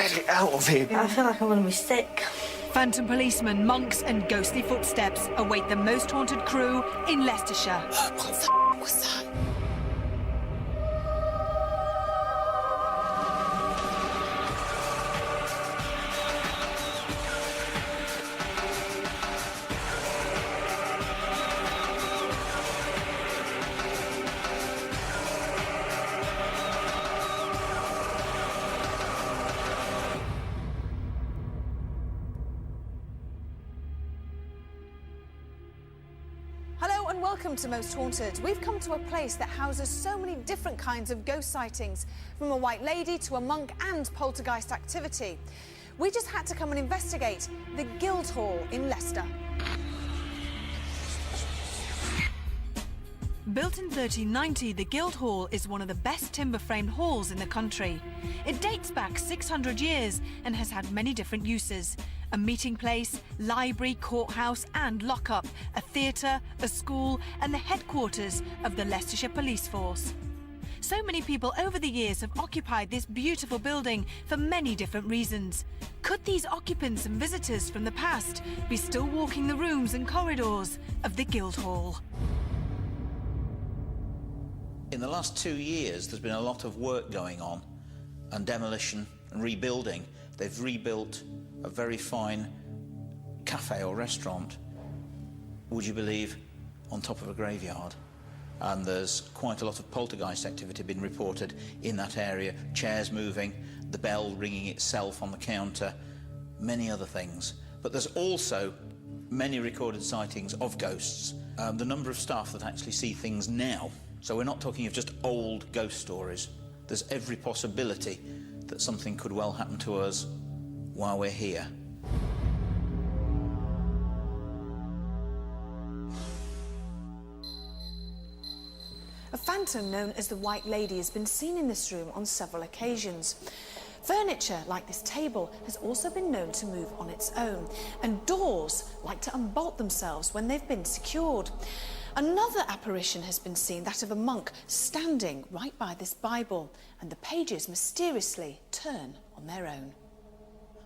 Get it out of here. I feel like I'm gonna be sick. Phantom policemen, monks and ghostly footsteps await the most haunted crew in Leicestershire. What the f was that? Hello and welcome to Most Haunted. We've come to a place that houses so many different kinds of ghost sightings, from a white lady to a monk and poltergeist activity. We just had to come and investigate the Guildhall in Leicester. Built in 1390, the Guildhall is one of the best timber-framed halls in the country. It dates back 600 years and has had many different uses. A meeting place, library, courthouse and lockup, a theatre, a school and the headquarters of the Leicestershire Police Force. So many people over the years have occupied this beautiful building for many different reasons. Could these occupants and visitors from the past be still walking the rooms and corridors of the Guildhall? In the last 2 years, there's been a lot of work going on, and demolition and rebuilding. They've rebuilt a very fine cafe or restaurant, would you believe, on top of a graveyard. And there's quite a lot of poltergeist activity been reported in that area. Chairs moving, the bell ringing itself on the counter, many other things. But there's also many recorded sightings of ghosts. The number of staff that actually see things now. So we're not talking of just old ghost stories. There's every possibility that something could well happen to us while we're here. A phantom known as the White Lady has been seen in this room on several occasions. Furniture, like this table, has also been known to move on its own, and doors like to unbolt themselves when they've been secured. Another apparition has been seen, that of a monk standing right by this Bible, and the pages mysteriously turn on their own.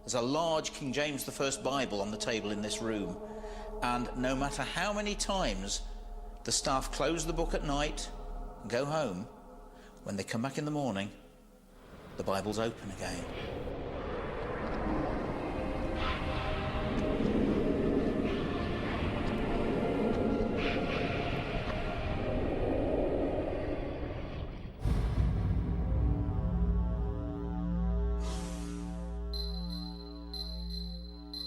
There's a large King James I Bible on the table in this room, and no matter how many times the staff close the book at night and go home, when they come back in the morning, the Bible's open again.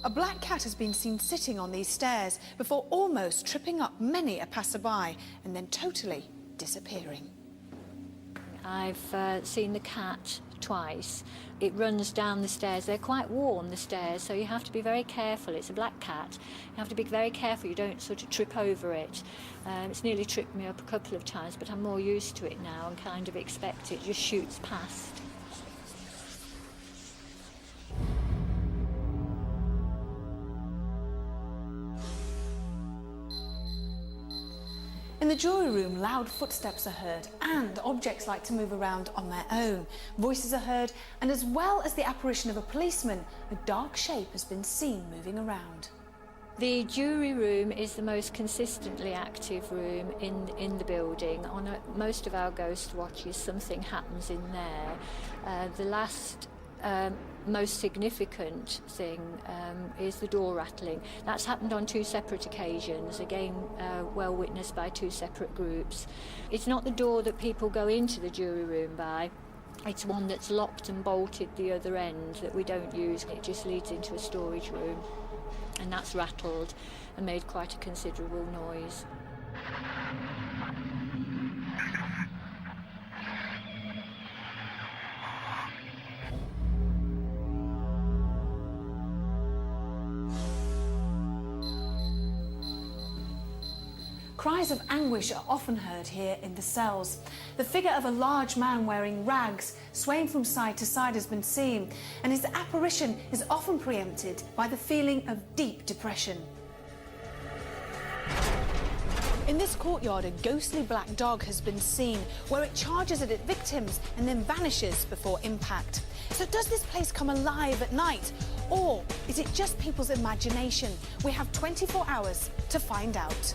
A black cat has been seen sitting on these stairs before almost tripping up many a passerby and then totally disappearing. I've seen the cat twice. It runs down the stairs. They're quite warm, the stairs, so you have to be very careful. It's a black cat. You have to be very careful you don't sort of trip over it. It's nearly tripped me up a couple of times, but I'm more used to it now and kind of expect it just shoots past. In the jury room, loud footsteps are heard and objects like to move around on their own. Voices are heard, and as well as the apparition of a policeman, a dark shape has been seen moving around. The jury room is the most consistently active room in the building. On most of our ghost watches, something happens in there. The last most significant thing is the door rattling. That's happened on 2 separate occasions, again well witnessed by 2 separate groups. It's not the door that people go into the jury room by, it's one that's locked and bolted the other end that we don't use. It just leads into a storage room, and that's rattled and made quite a considerable noise. Cries of anguish are often heard here in the cells. The figure of a large man wearing rags, swaying from side to side, has been seen, and his apparition is often preempted by the feeling of deep depression. In this courtyard, a ghostly black dog has been seen, where it charges at its victims and then vanishes before impact. So does this place come alive at night? Or is it just people's imagination? We have 24 hours to find out.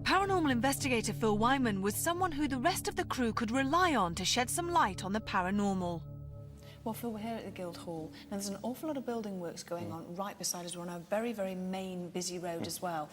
Paranormal investigator Phil Wyman was someone who the rest of the crew could rely on to shed some light on the paranormal. Well, Phil, we're here at the Guildhall, and there's an awful lot of building works going on right beside us. We're on a very, very main, busy road as well.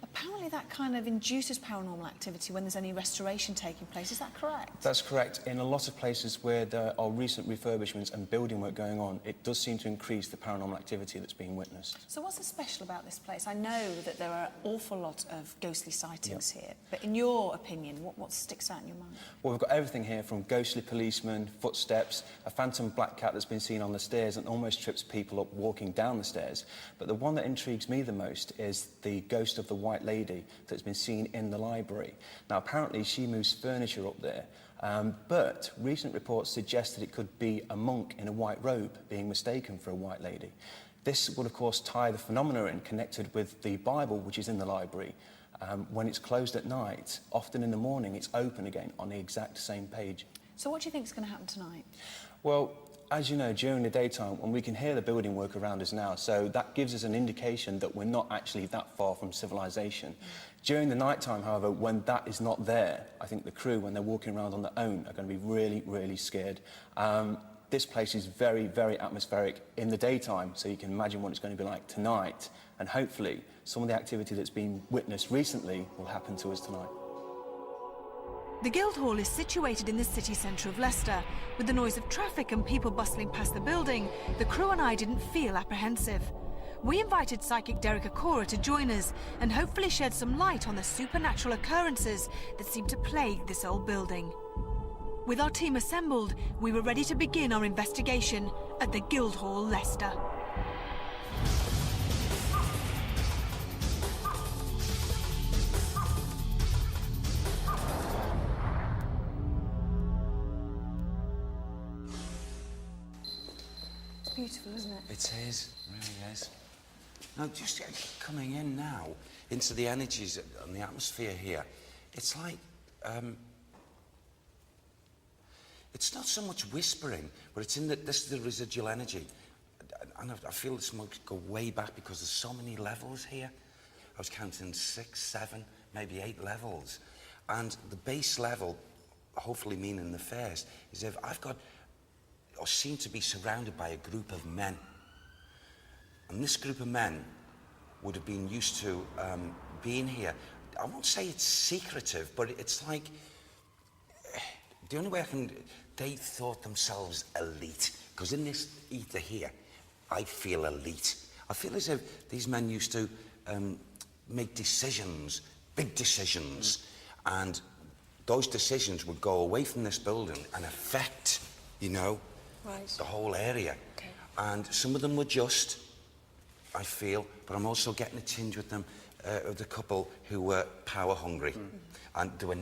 Apparently that kind of induces paranormal activity when there's any restoration taking place. Is that correct? That's correct. In a lot of places where there are recent refurbishments and building work going on, it does seem to increase the paranormal activity that's being witnessed. So what's so special about this place? I know that there are an awful lot of ghostly sightings here, but in your opinion, what sticks out in your mind? Well, we've got everything here from ghostly policemen, footsteps, a phantom black cat that's been seen on the stairs and almost trips people up walking down the stairs. But the one that intrigues me the most is the ghost of the White Lady that's been seen in the library. Now, apparently she moves furniture up there, but recent reports suggest that it could be a monk in a white robe being mistaken for a White Lady. This would, of course, tie the phenomena in connected with the Bible, which is in the library. When it's closed at night, often in the morning, it's open again on the exact same page. So what do you think is going to happen tonight? Well, as you know, during the daytime, and we can hear the building work around us now, so that gives us an indication that we're not actually that far from civilization. During the nighttime, however, when that is not there, I think the crew, when they're walking around on their own, are going to be really, really scared. This place is very, very atmospheric in the daytime, so you can imagine what it's going to be like tonight, and hopefully some of the activity that's been witnessed recently will happen to us tonight. The Guildhall is situated in the city centre of Leicester. With the noise of traffic and people bustling past the building, the crew and I didn't feel apprehensive. We invited psychic Derek Akora to join us and hopefully shed some light on the supernatural occurrences that seem to plague this old building. With our team assembled, we were ready to begin our investigation at the Guildhall, Leicester. Beautiful, isn't it? It is, it really is. Now, just coming in now into the energies and the atmosphere here, it's like, it's not so much whispering, but it's in this is the residual energy. And I feel this might go way back because there's so many levels here. I was counting 6, 7, maybe 8 levels. And the base level, hopefully meaning the first, is if I've got or seem to be surrounded by a group of men. And this group of men would have been used to being here. I won't say it's secretive, but it's like, the only way they thought themselves elite. Because in this ether here, I feel elite. I feel as if these men used to make decisions, big decisions, and those decisions would go away from this building and affect, you know, the whole area. Okay. And some of them were just, I feel, but I'm also getting a tinge with them, of the couple who were power hungry. And they were,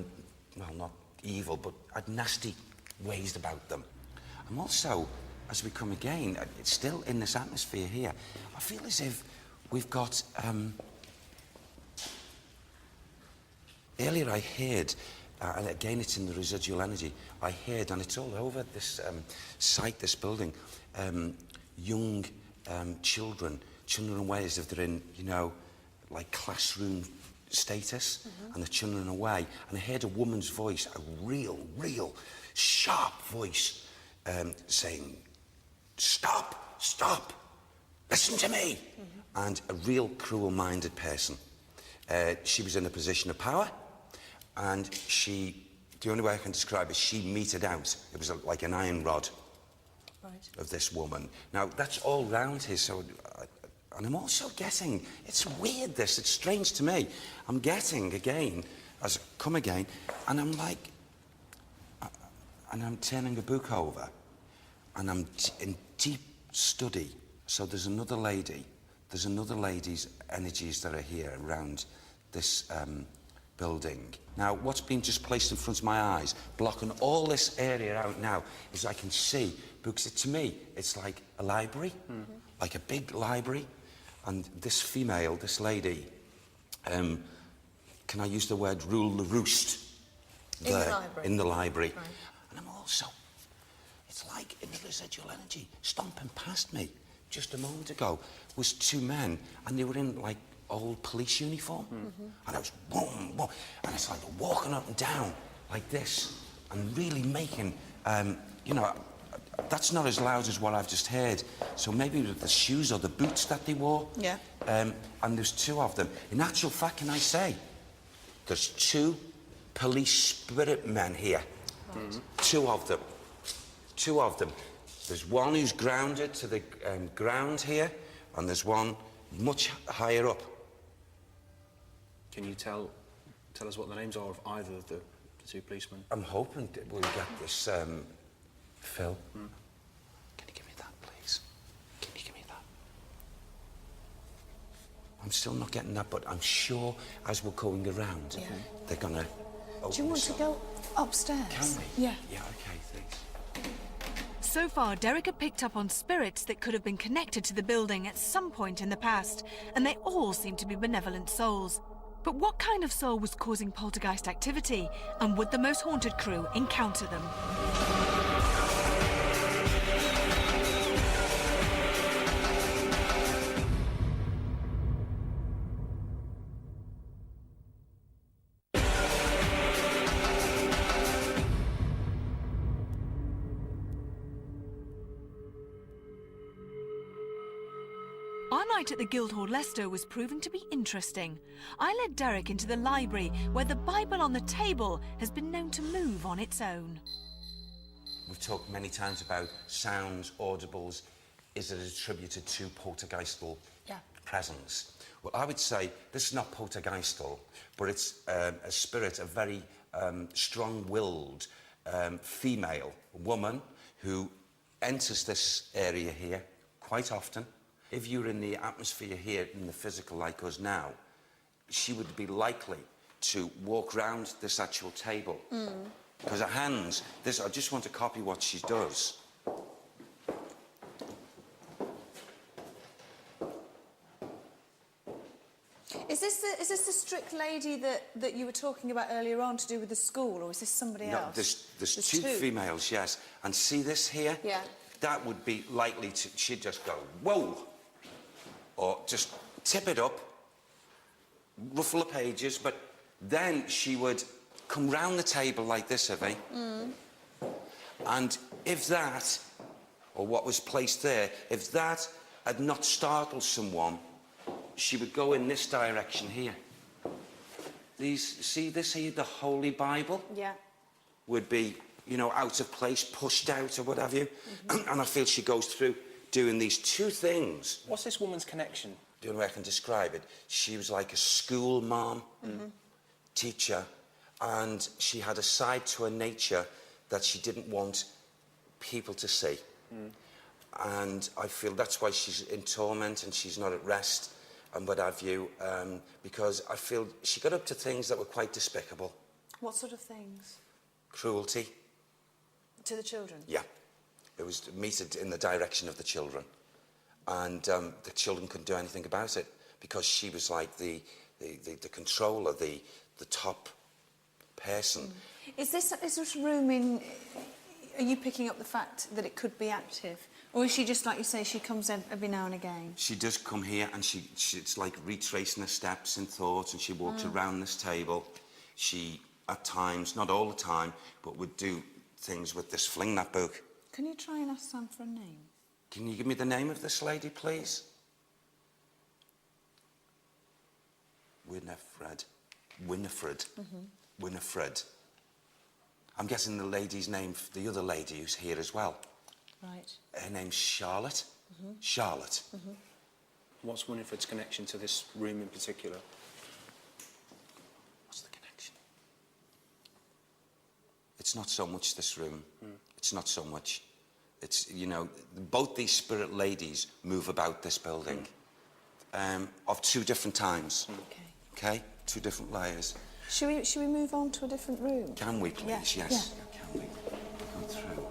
well, not evil, but had nasty ways about them. I'm also, as we come again, it's still in this atmosphere here, I feel as if we've got, earlier I heard, and again it's in the residual energy, I heard, and it's all over this site, this building, young children away as if they're in, you know, like classroom status, and they're children away. And I heard a woman's voice, a real sharp voice, saying, "Stop, stop, listen to me." And a real cruel-minded person. She was in a position of power, and the only way I can describe it, she meted out. It was like an iron rod of this woman. Now, that's all round here, so, and I'm also getting, it's weird this, it's strange to me. I'm getting again, as I come again, and I'm like, and I'm turning a book over, and I'm in deep study. So there's another lady's energies that are here around this building. Now, what's been just placed in front of my eyes, blocking all this area out now, is I can see, because to me, it's like a library, like a big library, and this female, this lady, can I use the word rule the roost? In the there, library? in the library. Right. And I'm also, it's like in the residual energy, stomping past me just a moment ago was two men, and they were in like old police uniform. And I was boom, boom, and it's like walking up and down like this, and really making, you know, that's not as loud as what I've just heard. So maybe with the shoes or the boots that they wore. Yeah. And there's two of them. In actual fact, can I say, there's two police spirit men here. Right. Two of them. Two of them. There's one who's grounded to the ground here, and there's one much higher up. Can you tell us what the names are of either of the two policemen? I'm hoping that we'll get this, Phil. Can you give me that, please? Can you give me that? I'm still not getting that, but I'm sure as we're going around, they're gonna open Do you want this to up. go upstairs? Can we? Yeah. Yeah, okay, thanks. So far, Derek had picked up on spirits that could have been connected to the building at some point in the past, and they all seem to be benevolent souls. But what kind of soul was causing poltergeist activity, and would the most haunted crew encounter them? Our night at the Guildhall Leicester was proving to be interesting. I led Derek into the library, where the Bible on the table has been known to move on its own. We've talked many times about sounds, audibles. Is it attributed to poltergeistal presence? Well, I would say this is not poltergeistal, but it's a spirit, a very strong-willed female woman who enters this area here quite often. If you're in the atmosphere here, in the physical like us now, she would be likely to walk round this actual table. Because her hands, this, I just want to copy what she does. Is this the strict lady that you were talking about earlier on to do with the school, or is this somebody No, else? there's two females, yes. And see this here? Yeah. That would be likely to, she'd just go, whoa! Or just tip it up, ruffle the pages, but then she would come round the table like this, Ivy. And if that, or what was placed there, if that had not startled someone, she would go in this direction here. These, see this here, the Holy Bible? Yeah. Would be, you know, out of place, pushed out or what have you. And I feel she goes through doing these two things. What's this woman's connection? The only way I can describe it, she was like a school mom, teacher, and she had a side to her nature that she didn't want people to see. And I feel that's why she's in torment and she's not at rest and what have you, because I feel she got up to things that were quite despicable. What sort of things? Cruelty. To the children? Yeah. It was meted in the direction of the children. And the children couldn't do anything about it because she was like the controller, the top person. Is this room in... Are you picking up the fact that it could be active? Or is she just, like you say, she comes every now and again? She does come here and it's like retracing her steps in thought, and she walks around this table. She, at times, not all the time, but would do things with this fling that book. Can you try and ask Sam for a name? Can you give me the name of this lady, please? Winifred. Winifred. I'm guessing the lady's name, the other lady who's here as well. Right. Her name's Charlotte. Charlotte. What's Winifred's connection to this room in particular? What's the connection? It's not so much this room. It's not so much. It's, you know, both these spirit ladies move about this building of two different times. Okay. Okay? Two different layers. Should we move on to a different room? Can we, please? Yeah. Yes. Can we? Go through.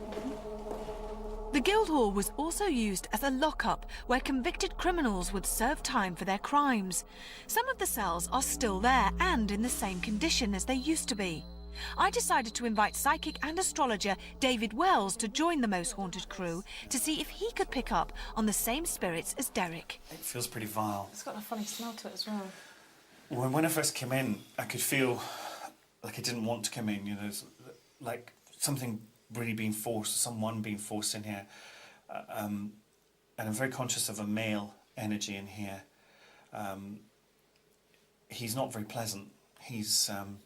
The Guildhall was also used as a lockup where convicted criminals would serve time for their crimes. Some of the cells are still there and in the same condition as they used to be. I decided to invite psychic and astrologer David Wells to join the Most Haunted crew to see if he could pick up on the same spirits as Derek. It feels pretty vile. It's got a funny smell to it as well. When I first came in, I could feel like I didn't want to come in, you know, like something really being forced, someone being forced in here. And I'm very conscious of a male energy in here. He's not very pleasant. He's an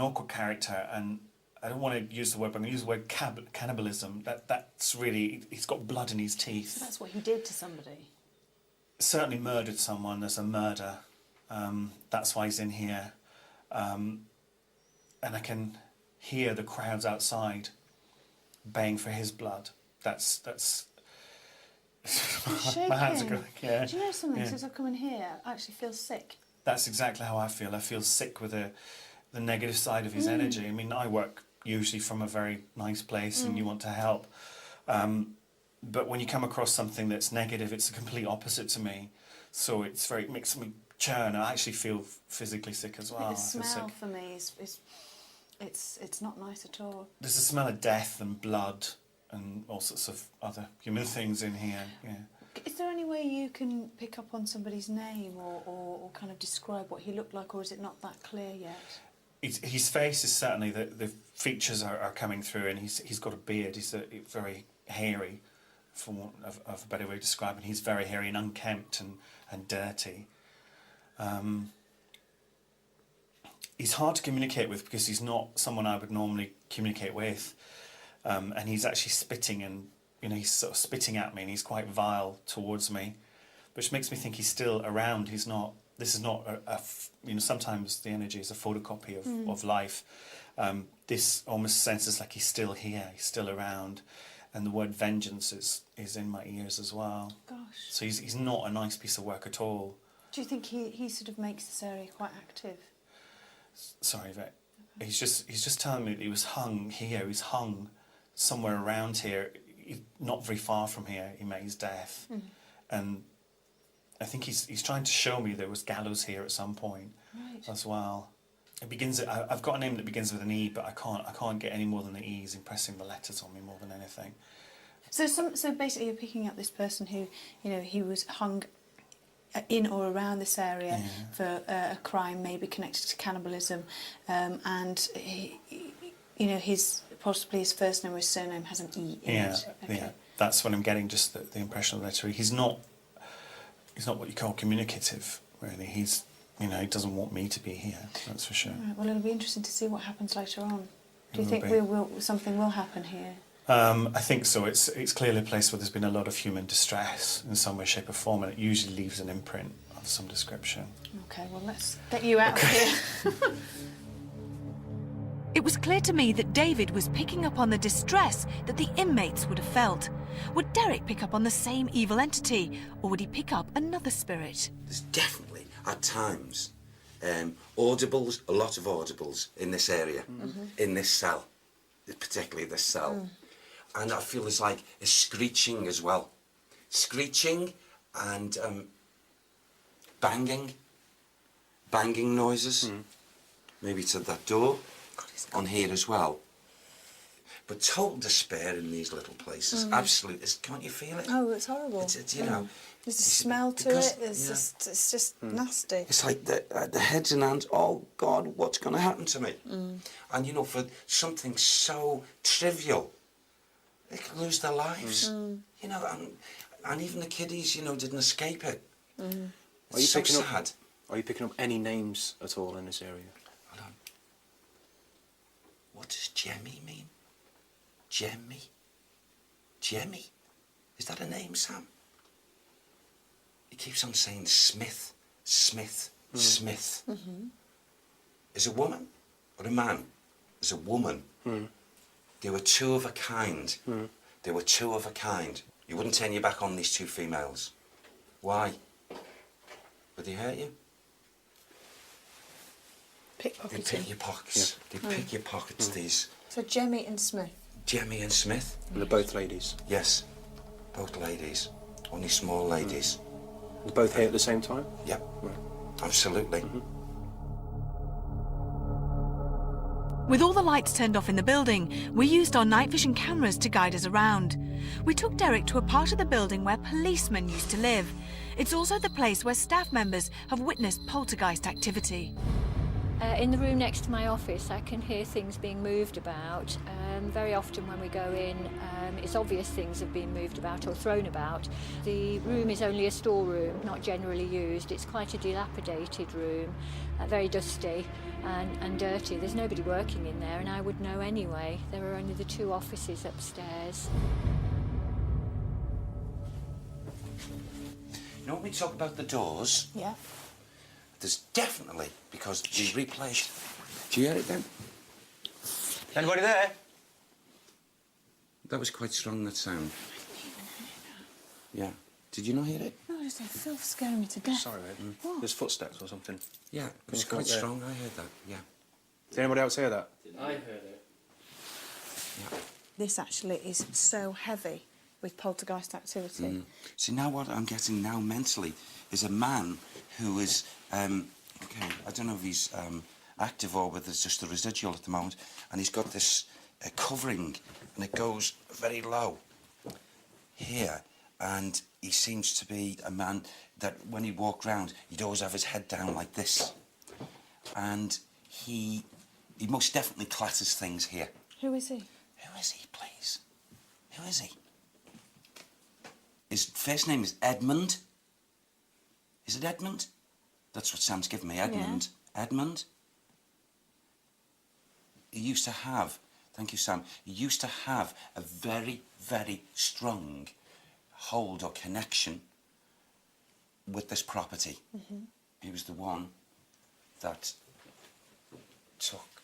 awkward character, and I don't want to use the word, but I'm going to use the word cannibalism. That's really, he's got blood in his teeth. So that's what he did to somebody. Certainly murdered someone. There's a murder. That's why he's in here. And I can hear the crowds outside baying for his blood. That's my hands are going. Yeah. Do you know something? Yeah. Since I've come in here, I actually feel sick. That's exactly how I feel. I feel sick with the negative side of his energy. I mean, I work usually from a very nice place, and you want to help. But when you come across something that's negative, it's the complete opposite to me. So it makes me churn. I actually feel physically sick as well. The smell for me is it's not nice at all. There's a smell of death and blood and all sorts of other human things in here. Yeah. Is there any way you can pick up on somebody's name or kind of describe what he looked like, or is it not that clear yet? His face is certainly, the features are coming through, and he's got a beard. He's very hairy, for want of a better way of describing. He's very hairy and unkempt and dirty. He's hard to communicate with because he's not someone I would normally communicate with, and he's actually spitting, and he's sort of spitting at me, and he's quite vile towards me, which makes me think he's still around. He's not. This is not sometimes the energy is a photocopy of life. This almost senses like he's still here, he's still around, and the word vengeance is in my ears as well. Gosh. So he's not a nice piece of work at all. Do you think he sort of makes this area quite active? Sorry, Vic. Okay. He's just telling me that he was hung here. He's hung somewhere around here, not very far from here. He met his death, and I think he's trying to show me there was gallows here at some point as well. It begins. I've got a name that begins with an E, but I can't get any more than the E. He's impressing the letters on me more than anything. So basically, you're picking up this person who, he was hung in or around this area for a crime maybe connected to cannibalism, and possibly his first name or his surname has an E in it. Okay. Yeah, that's what I'm getting. Just the impression of the letter E. He's not what you call communicative, really. He doesn't want me to be here, that's for sure. Right, well, it'll be interesting to see what happens later on. Do you think something will happen here? I think so. It's clearly a place where there's been a lot of human distress in some way, shape or form, and it usually leaves an imprint of some description. OK, well, let's get you out of here. It was clear to me that David was picking up on the distress that the inmates would have felt. Would Derek pick up on the same evil entity, or would he pick up another spirit? There's definitely, at times, audibles, a lot of audibles in this area, in this cell, particularly this cell. And I feel there's like a screeching as well. Screeching and banging noises. Maybe to that door on here as well. But total despair in these little places. Absolutely. Can't you feel it? Oh, it's horrible. It's there's a smell to it. It's just nasty. It's like the heads and hands, oh God, what's going to happen to me? And for something so trivial, they could lose their lives. And even the kiddies, didn't escape it. It's so sad. Are you picking up any names at all in this area? Hold on. What does Jemmy mean? Jemmy? Jemmy? Is that a name, Sam? He keeps on saying Smith, Smith, Smith. Is a woman or a man? Is a woman. They were two of a kind. They were two of a kind. You wouldn't turn your back on these two females. Why? Would they hurt you? Pickpocketing. They pick your pockets. They pick your pockets, these. So Jemmy and Smith. Jemmy and Smith. And they're both ladies? Yes, both ladies. Only small ladies. They're both here at the same time? Yep, Right. absolutely. With all the lights turned off in the building, we used our night vision cameras to guide us around. We took Derek to a part of the building where policemen used to live. It's also the place where staff members have witnessed poltergeist activity. In the room next to my office, I can hear things being moved about. Very often when we go in, it's obvious things have been moved about or thrown about. The room is only a storeroom, not generally used. It's quite a dilapidated room, very dusty and dirty. There's nobody working in there, and I would know anyway. There are only the 2 offices upstairs. You know, when we talk about the doors, Yeah. there's definitely, because we replaced... Do you hear it then? Anybody there? That was quite strong, that sound. Yeah. Did you not hear it? No, I feel scaring me to death. Sorry, mate. There's footsteps or something. Yeah, it was Come on, quite there. strong. I heard that, yeah. Did anybody else hear that? I heard it. Yeah. This actually is so heavy with poltergeist activity. See, now what I'm getting now mentally is a man who is, okay, I don't know if he's active or whether it's just a residual at the moment, and he's got this covering, and it goes very low here, and he seems to be a man that when he walked round, he'd always have his head down like this, and he most definitely classes things here. Who is he? Who is he, please? Who is he? His first name is Edmund. Is it Edmund? That's what Sam's given me, Edmund. Yeah. Edmund. He used to have, thank you, Sam, he used to have a very, very strong hold or connection with this property. He was the one that took,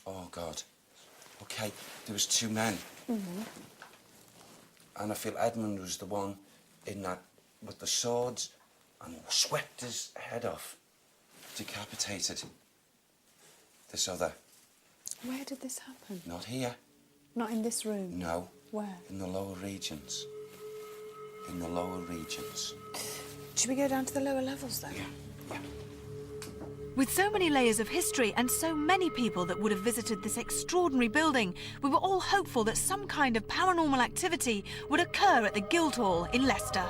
oh God, okay, there was 2 men. And I feel Edmund was the one in that with the swords and swept his head off, decapitated this other. Where did this happen? Not here. Not in this room? No. Where? In the lower regions. In the lower regions. Should we go down to the lower levels then? Yeah. With so many layers of history and so many people that would have visited this extraordinary building, we were all hopeful that some kind of paranormal activity would occur at the Guildhall in Leicester.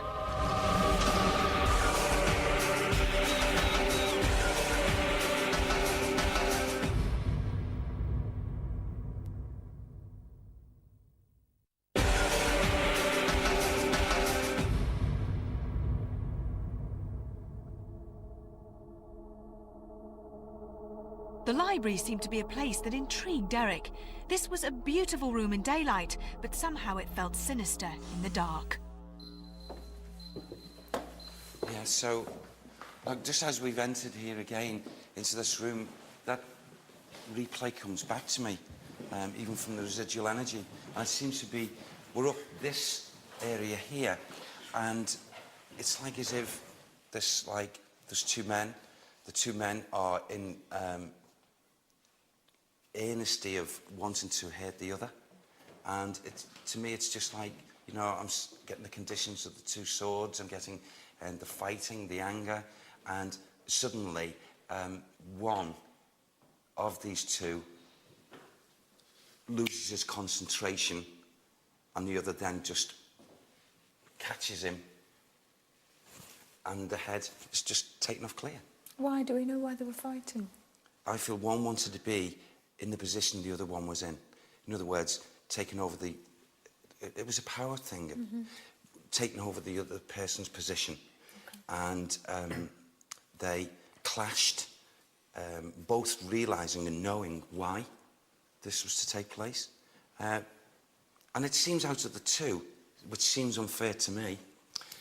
The library seemed to be a place that intrigued Derek. This was a beautiful room in daylight, but somehow it felt sinister in the dark. Yeah, so, like, just as we've entered here again into this room, that replay comes back to me, even from the residual energy. And it seems to be, we're up this area here, and it's like as if this, like, there's 2 men. The 2 men are in earnesty of wanting to hurt the other. And to me, it's just like, you know, I'm getting the conditions of the 2 swords, I'm getting the fighting, the anger, and suddenly one of these 2 loses his concentration, and the other then just catches him, and the head is just taken off clear. Why? Do we know why they were fighting? I feel one wanted to be in the position the other one was in. In other words, taking over the... It was a power thing, taking over the other person's position. Okay. And they clashed, both realising and knowing why this was to take place. And it seems out of the 2, which seems unfair to me,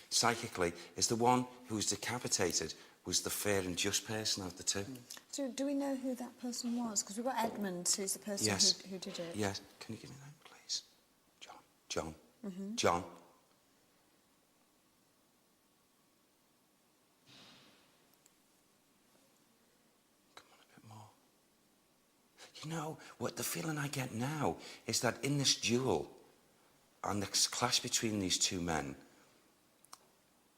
psychically, is the one who was decapitated was the fair and just person of the 2. So do we know who that person was? Because we've got Edmund, who's the person who did it. Yes. Can you give me that, please? John. John. Come on, a bit more. You know, what the feeling I get now is that in this duel and the clash between these 2 men,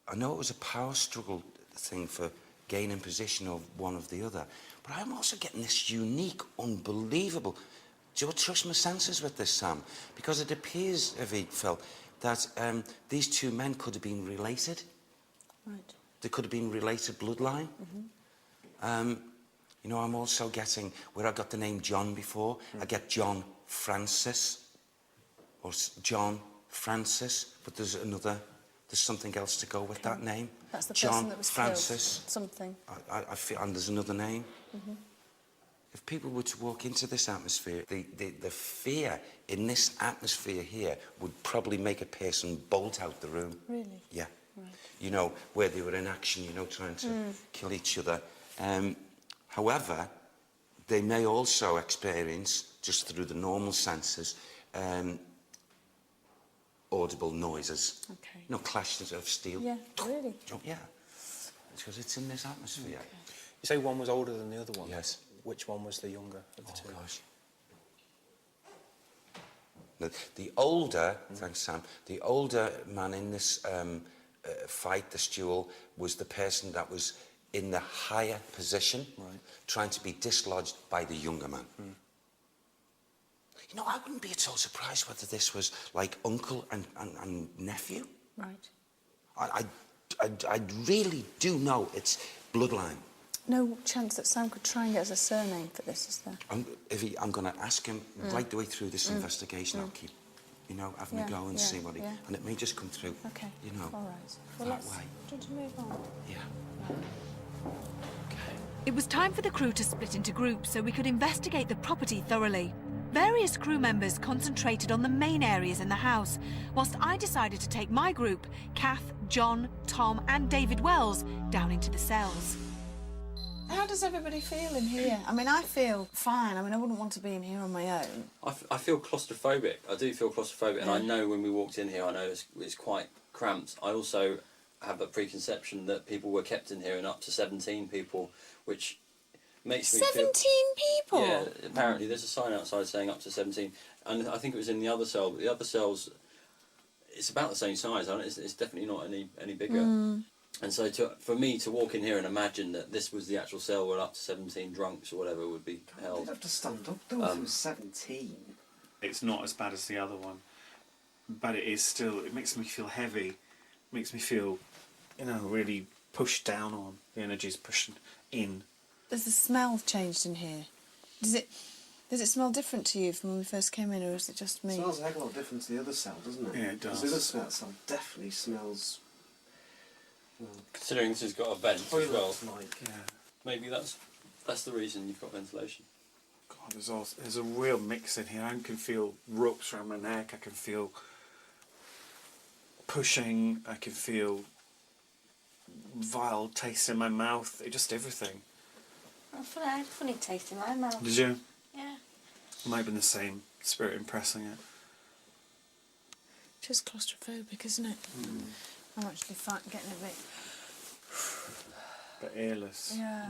I know it was a power struggle thing for gaining position of one of the other, but I'm also getting this unique, unbelievable... Do you trust my senses with this, Sam? Because it appears, Phil, that these two men could have been related. Right. They could have been related bloodline. You know, I'm also getting, where I got the name John before, I get John Francis, or John Francis, but there's something else to go with that name. That's the John person that was Francis. killed. Something. I feel, and there's another name. If people were to walk into this atmosphere, the fear in this atmosphere here would probably make a person bolt out the room. Really? Yeah. Right. You know, where they were in action, you know, trying to kill each other. However, they may also experience, just through the normal senses, audible noises. Okay. You know, clashes of steel. Yeah, really? Oh, yeah. Because it's in this atmosphere. You say one was older than the other one? Yes. Which one was the younger of the two? Gosh. The older, thanks Sam, the older man in this fight, this duel, was the person that was in the higher position, trying to be dislodged by the younger man. You know, I wouldn't be at all surprised whether this was like uncle and nephew. Right. I really do know it's bloodline. No chance that Sam could try and get us a surname for this, is there? I'm going to ask him right the way through this investigation. I'll keep, you know, having a go and see what he... And it may just come through, Okay. you know, All right. Well, that let's... way. Do you want to move on? Yeah. Okay. It was time for the crew to split into groups so we could investigate the property thoroughly. Various crew members concentrated on the main areas in the house, whilst I decided to take my group, Kath, John, Tom and David Wells, down into the cells. How does everybody feel in here? I mean, I feel fine. I mean, I wouldn't want to be in here on my own. I feel claustrophobic. I do feel claustrophobic, and I know when we walked in here, I know it's quite cramped. I also have a preconception that people were kept in here and up to 17 people, which makes me 17 people? Yeah, apparently there's a sign outside saying up to 17, and I think it was in the other cell, but the other cells, it's about the same size, isn't it? It's definitely not any bigger. And so for me to walk in here and imagine that this was the actual cell where up to 17 drunks or whatever would be held. You'd have to stand up though if it was 17. It's not as bad as the other one, but it is still, it makes me feel heavy, makes me feel, you know, really pushed down on. The energy's pushing in. Has the smell changed in here? Does it smell different to you from when we first came in, or is it just me? It smells a heck of a lot different to the other cell, doesn't it? Yeah, it does. The other cell definitely smells... Considering this has got a vent as well, like. Yeah. maybe that's the reason you've got ventilation. God, there's a real mix in here. I can feel ropes around my neck. I can feel pushing. I can feel vile taste in my mouth. Just everything. I had a funny taste in my mouth. Did you? Yeah. It might have been the same spirit impressing it. Just claustrophobic, isn't it? I'm actually getting a bit... But airless. Yeah.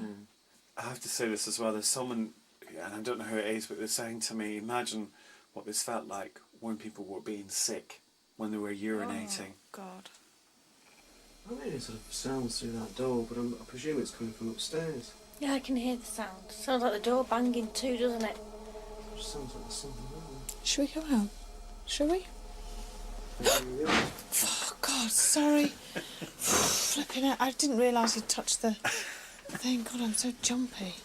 I have to say this as well. There's someone, and I don't know who it is, but they're saying to me, imagine what this felt like when people were being sick, when they were urinating. Oh, God. I mean, it sort of sounds through that door, but I presume it's coming from upstairs. Yeah, I can hear the sound. Sounds like the door banging too, doesn't it? It just sounds like there's something there. Should we go out? Shall we? Oh, God, sorry. Flipping out. I didn't realise you'd touched the thing. God, I'm so jumpy.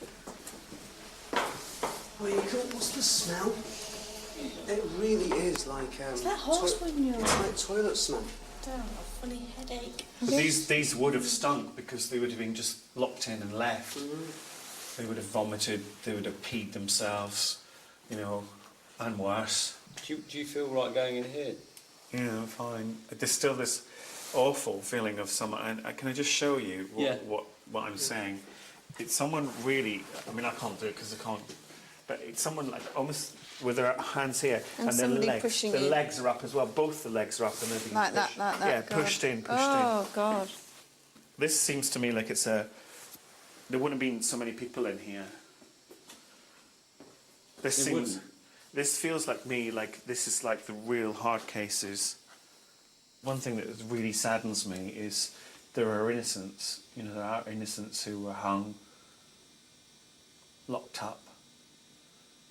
Oh, you can't... What's the smell? It really is like... Is that horsewood in your It's like toilet smell. Damn, a funny headache. But these would have stunk because they would have been just locked in and left. They would have vomited, they would have peed themselves, you know, and worse. Do you feel like going in here? Yeah, I'm fine. There's still this awful feeling of someone, and can I just show you what I'm saying? It's someone really, I mean, I can't do it because I can't, but it's someone like almost with their hands here and their legs. The legs are up as well. Both the legs are up and they're being like pushed. that. Yeah, God. pushed in. Oh, God. This seems to me like it's a... There wouldn't have been so many people in here. This feels like me, like this is like the real hard cases. One thing that really saddens me is there are innocents. You know, there are innocents who were hung. locked up,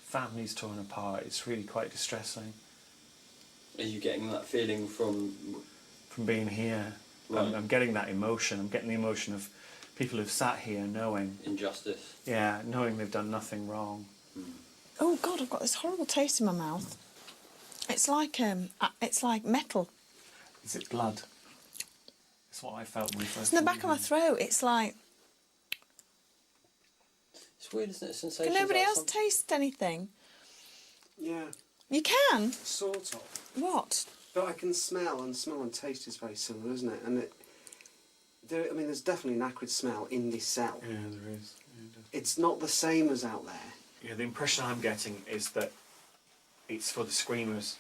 families torn apart. It's really quite distressing. Are you getting that feeling from being here? Right. I'm getting that emotion. I'm getting the emotion of people who've sat here knowing... injustice? Yeah, knowing they've done nothing wrong. Oh God, I've got this horrible taste in my mouth. It's like metal. Is it blood? It's what I felt when we first... It's in the back of my throat. It's like... It's weird, isn't it? Sensations. Can nobody like else some- taste anything? Yeah, You can? sort of. What? But I can smell and taste is very similar, isn't it? And there's definitely an acrid smell in this cell. Yeah, there is. Yeah, It's not the same as out there. yeah, the impression I'm getting is that it's for the screamers,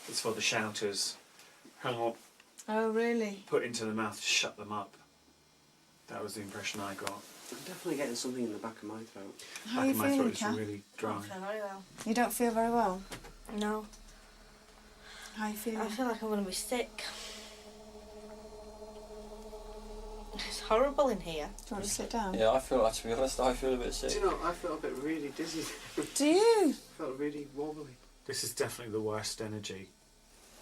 it's for the shouters, hung up, Oh, really? put into the mouth to shut them up. That was the impression I got. I'm definitely getting something in the back of my throat. How Back are you of my feeling, throat is Kath? really dry. very well. You don't feel very well? No, How are you feeling? I feel like I'm going to be sick. It's horrible in here. Do you want to sit down? Yeah, I feel like, to be honest, I feel a bit sick. Do you know, I felt a bit really dizzy. Do you? I felt really wobbly. This is definitely the worst energy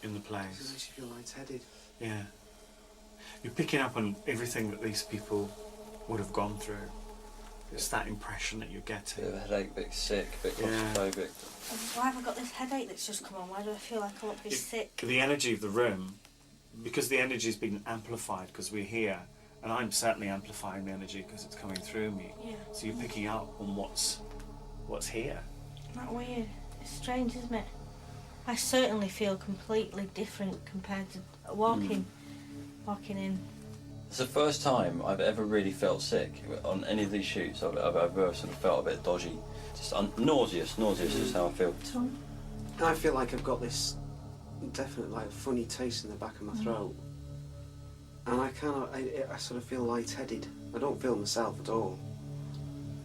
in the It place. makes you feel lightheaded. Yeah. You're picking up on everything that these people would have gone through. It's that impression that you're getting. Bit of a headache, bit sick, bit Yeah. claustrophobic. Why have I got this headache that's just come on? Why do I feel like I want to be sick? The energy of the room, because the energy's been amplified because we're here, and I'm certainly amplifying the energy because it's coming through me. Yeah. So you're picking up on what's here. Isn't that weird? It's strange, isn't it? I certainly feel completely different compared to walking in. It's the first time I've ever really felt sick on any of these shoots. I've ever sort of felt a bit dodgy. Just nauseous is how I feel. I feel like I've got this definite, like, funny taste in the back of my throat. And I sort of feel lightheaded. I don't feel myself at all.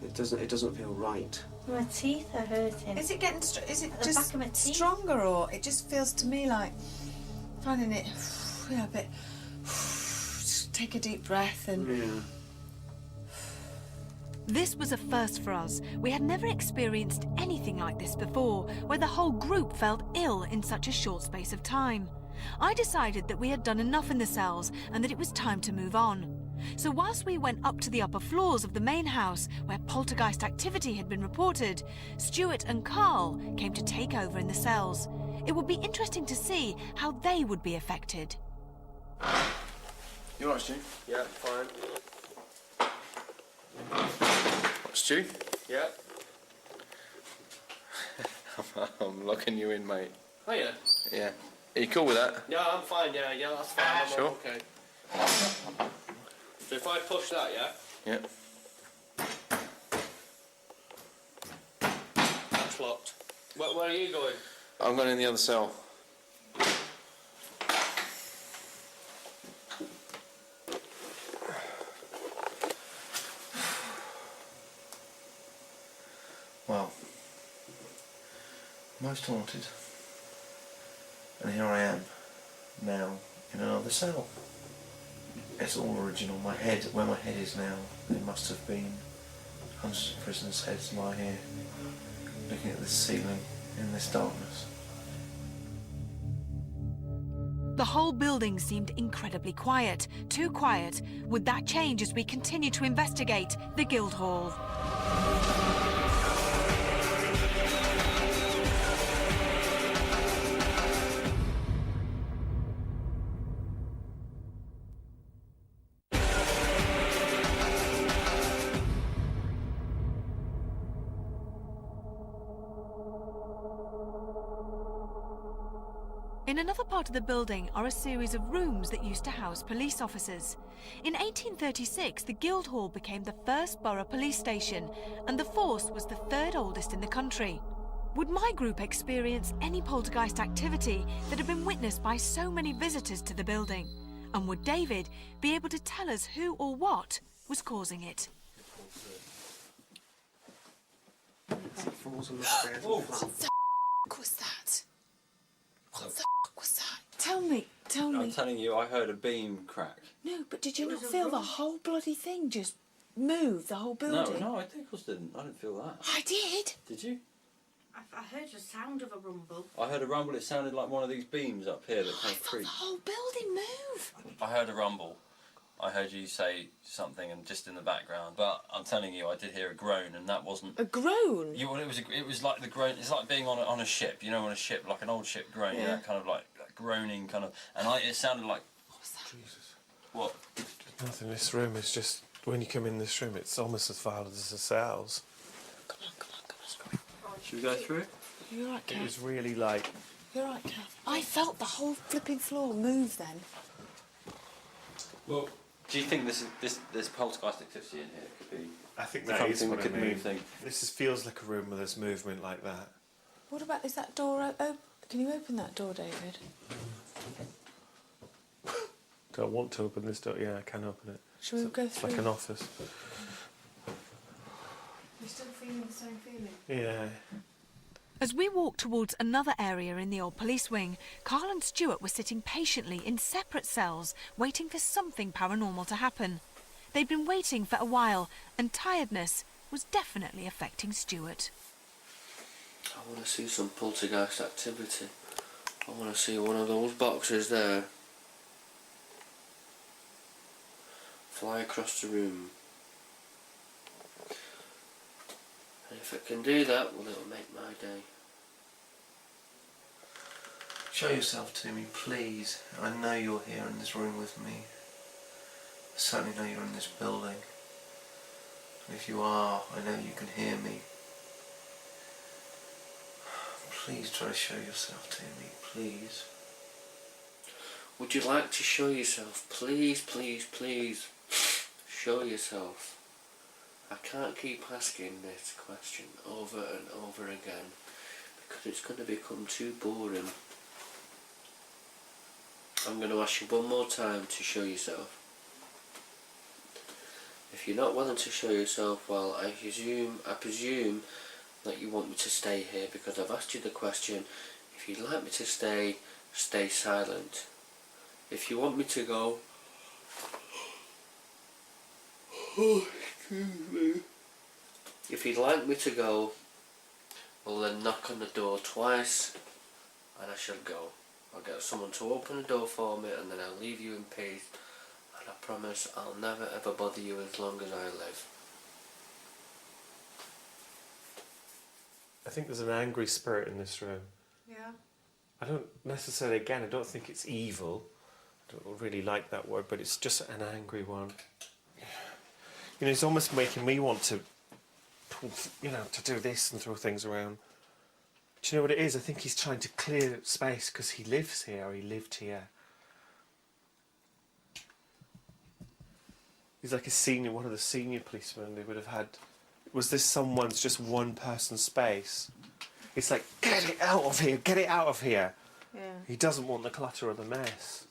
It doesn't feel right. My teeth are hurting. Is it getting? Is it The just back of my teeth. stronger, or it just feels to me like finding it a bit? Just take a deep breath and. Yeah. This was a first for us. We had never experienced anything like this before, where the whole group felt ill in such a short space of time. I decided that we had done enough in the cells and that it was time to move on. So whilst we went up to the upper floors of the main house, where poltergeist activity had been reported, Stuart and Carl came to take over in the cells. It would be interesting to see how they would be affected. You alright, Stu? Yeah, fine. What, Stu? Yeah. I'm locking you in, mate. Oh yeah. Yeah. Are you cool with that? Yeah, I'm fine. Yeah, that's fine. I'm Sure. okay. So if I push that, yeah, Yeah. that's locked. Where are you going? I'm going in the other cell. Well, most haunted. And here I am, now, in another cell. It's all original. My head, where my head is now, there must have been hundreds of prisoners' heads lie here, looking at this ceiling in this darkness. The whole building seemed incredibly quiet, too quiet. Would that change as we continue to investigate the Guildhall? In another part of the building are a series of rooms that used to house police officers. In 1836, the Guildhall became the first borough police station, and the force was the third oldest in the country. Would my group experience any poltergeist activity that had been witnessed by so many visitors to the building? And would David be able to tell us who or what was causing it? Falls on the stairs and flat. What the was that? What the was that? Tell me. I'm telling you, I heard a beam crack. No, but did you not feel the whole bloody thing just move the whole building? No, I of course didn't. I didn't feel that. I did. Did you? I heard the sound of a rumble. I heard a rumble. It sounded like one of these beams up here that kind I of felt creaked. the whole building move. I heard a rumble. I heard you say something, and just in the background. But I'm telling you, I did hear a groan, and that wasn't. A groan? You, it was like the groan. It's like being on a ship. You know, on a ship, like an old ship groan. Yeah. Yeah, kind of like groaning, kind of. And it sounded like. What was that? Jesus. What? Nothing. This room is just, when you come in this room, it's almost as violent as the cells. Come on. Should we go through? You're right, It Kev. was really like, You're right, Kev. I felt the whole flipping floor move then. Well, do you think this poltergeist activity in here could be? I think that is something what that I could mean. move things? Feels like a room where there's movement like that. What about, is that door open? Can you open that door, David? Do I want to open this door? Yeah, I can open it. Shall we go It's like through? an office. You're still feeling the same feeling? Yeah. As we walked towards another area in the old police wing, Carl and Stuart were sitting patiently in separate cells, waiting for something paranormal to happen. They'd been waiting for a while, and tiredness was definitely affecting Stuart. I want to see some poltergeist activity. I want to see one of those boxes there fly across the room. And if it can do that, well, it'll make my day. Show yourself to me, please. I know you're here in this room with me. I certainly know you're in this building. And if you are, I know you can hear me. Please try to show yourself to me, please. Would you like to show yourself? Please, please, please. Show yourself. I can't keep asking this question over and over again because it's going to become too boring. I'm going to ask you one more time to show yourself. If you're not willing to show yourself, well, I presume that you want me to stay here because I've asked you the question. If you'd like me to stay, stay silent. If you want me to go, oh, excuse me. If you'd like me to go, well then knock on the door twice and I shall go. I'll get someone to open the door for me and then I'll leave you in peace, and I promise I'll never ever bother you as long as I live. I think there's an angry spirit in this room. Yeah. I don't necessarily, again, I don't think it's evil. I don't really like that word, but it's just an angry one. You know, it's almost making me want to, you know, to do this and throw things around. Do you know what it is? I think he's trying to clear space because he lives here, or he lived here. He's like a senior, one of the senior policemen they would have had. Was this someone's just one person's space? It's like, get it out of here, get it out of here. Yeah. He doesn't want the clutter or the mess.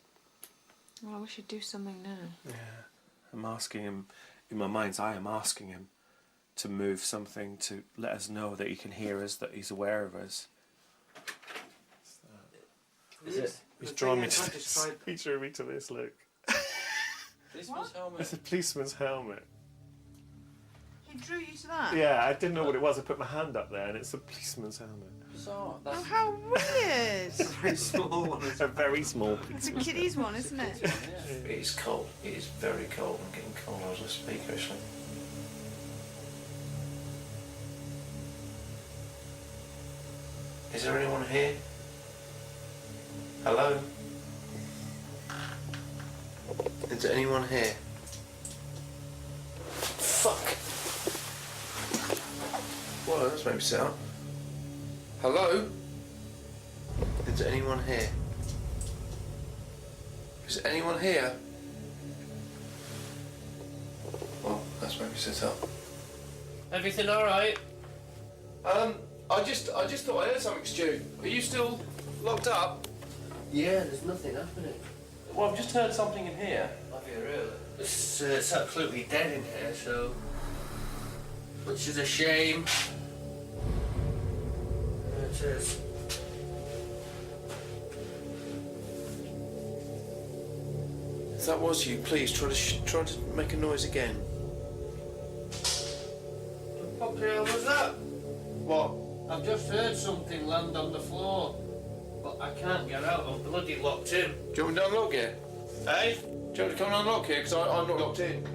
Well, I wish he'd do something now. Yeah. I'm asking him, in my mind's eye, I'm asking him to move something to let us know that he can hear us, that he's aware of us. Is it? He's drawn me to this. He drew me to this, look. Policeman's helmet. It's a policeman's helmet. He drew you to that? Yeah, I didn't know what it was. I put my hand up there and it's a policeman's helmet. Bizarre. Oh, how weird! Very small one. It's a very small It's a policeman's kiddie's one, isn't it? It is cold. It is very cold. I'm getting cold as I speak, actually. Is there anyone here? Hello? Is there anyone here? Fuck! Well, that's maybe set up. Hello? Is there anyone here? Is there anyone here? Well, that's maybe set up. Everything alright? I just thought I heard something, Stu. Are you still locked up? Yeah, there's nothing happening. Well, I've just heard something in here. Have you really? It's absolutely dead in here, so... Which is a shame. It is. If that was you, please try to make a noise again. land on the floor. But I can't get out, I'm bloody locked in. Do you want me to unlock here? Hey? Do you want me to come and unlock here? Because I'm not locked in.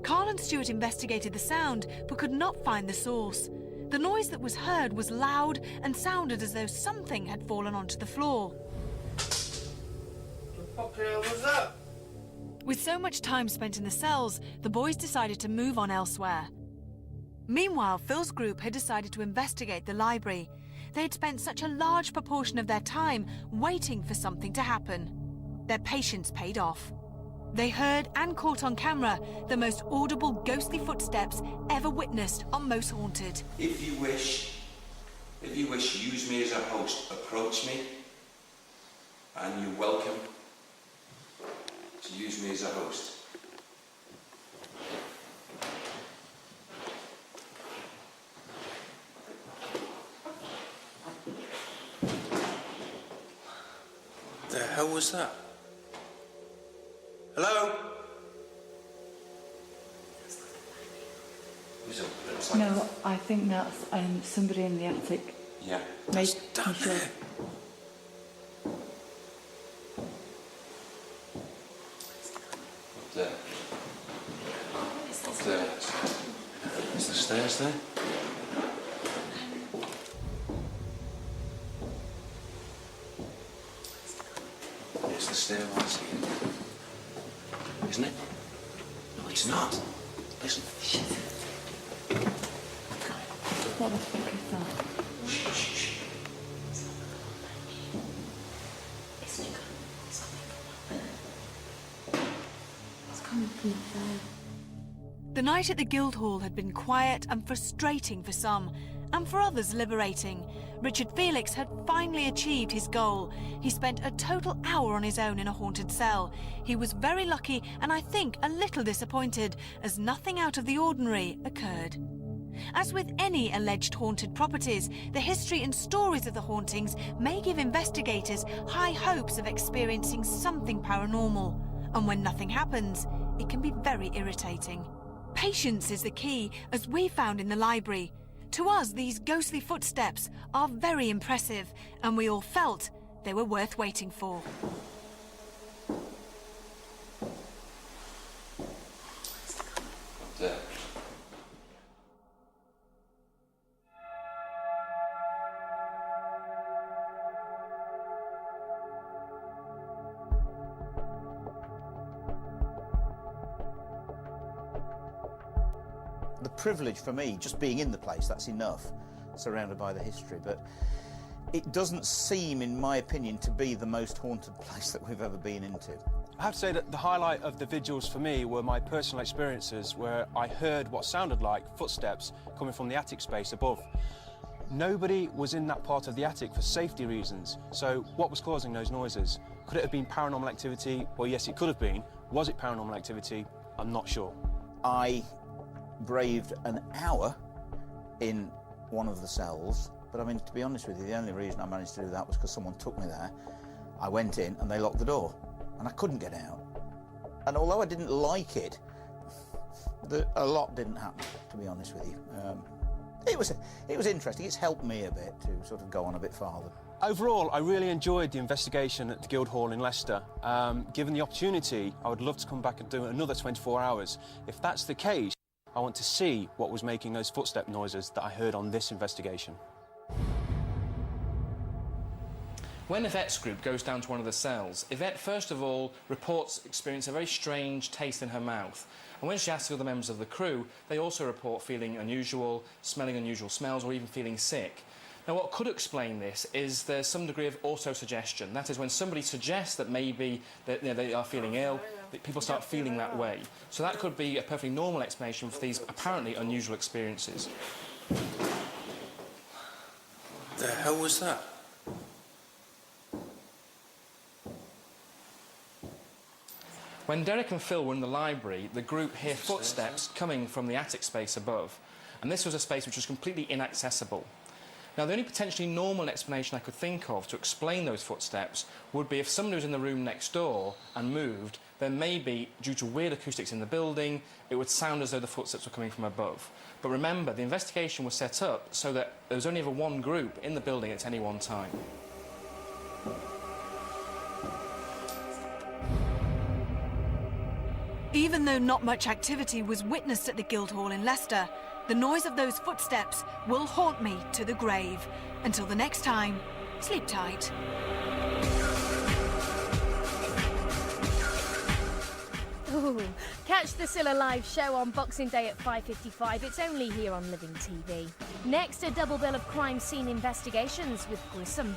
Carl and Stuart investigated the sound but could not find the source. The noise that was heard was loud and sounded as though something had fallen onto the floor. What the hell was that? With so much time spent in the cells, the boys decided to move on elsewhere. Meanwhile, Phil's group had decided to investigate the library. They had spent such a large proportion of their time waiting for something to happen. Their patience paid off. They heard and caught on camera the most audible ghostly footsteps ever witnessed on Most Haunted. If you wish, use me as a host. Approach me, and you're welcome to use me as a host. The hell was that? Hello? No, I think that's somebody in the attic. Yeah. Make down sure. there. Up there. Up there. Is the stairs there? It's the stairwells here. Isn't it? No, it's not. Listen. What the fuck is that? It's coming from up there. The night at the Guildhall had been quiet and frustrating for some, and for others liberating. Richard Felix had finally achieved his goal. He spent a total hour on his own in a haunted cell. He was very lucky and I think a little disappointed, as nothing out of the ordinary occurred. As with any alleged haunted properties, the history and stories of the hauntings may give investigators high hopes of experiencing something paranormal. And when nothing happens, it can be very irritating. Patience is the key, as we found in the library. To us, these ghostly footsteps are very impressive, and we all felt they were worth waiting for. There. The privilege for me, just being in the place, that's enough, surrounded by the history, but it doesn't seem, in my opinion, to be the most haunted place that we've ever been into. I have to say that the highlight of the vigils for me were my personal experiences where I heard what sounded like footsteps coming from the attic space above. Nobody was in that part of the attic for safety reasons, so what was causing those noises? Could it have been paranormal activity? Well, yes, it could have been. Was it paranormal activity? I'm not sure. I braved an hour in one of the cells, but I mean, to be honest with you, the only reason I managed to do that was because someone took me there. I went in and they locked the door, and I couldn't get out. And although I didn't like it, a lot didn't happen, to be honest with you. It was interesting. It's helped me a bit to sort of go on a bit farther. Overall, I really enjoyed the investigation at the Guildhall in Leicester. Given the opportunity, I would love to come back and do another 24 hours. If that's the case, I want to see what was making those footstep noises that I heard on this investigation. When Yvette's group goes down to one of the cells, Yvette first of all reports experiencing a very strange taste in her mouth. And when she asks the other members of the crew, they also report feeling unusual, smelling unusual smells, or even feeling sick. Now, what could explain this is there's some degree of autosuggestion. That is, when somebody suggests that maybe they are feeling ill, that people start feeling that way. So that could be a perfectly normal explanation for these apparently unusual experiences. The hell was that? When Derek and Phil were in the library, the group hear footsteps coming from the attic space above. And this was a space which was completely inaccessible. Now, the only potentially normal explanation I could think of to explain those footsteps would be if somebody was in the room next door and moved, then maybe, due to weird acoustics in the building, it would sound as though the footsteps were coming from above. But remember, the investigation was set up so that there was only ever one group in the building at any one time. Even though not much activity was witnessed at the Guildhall in Leicester, the noise of those footsteps will haunt me to the grave. Until the next time, sleep tight. Ooh. Catch the Scylla Live show on Boxing Day at 5:55. It's only here on Living TV. Next, a double bill of crime scene investigations with Grissom.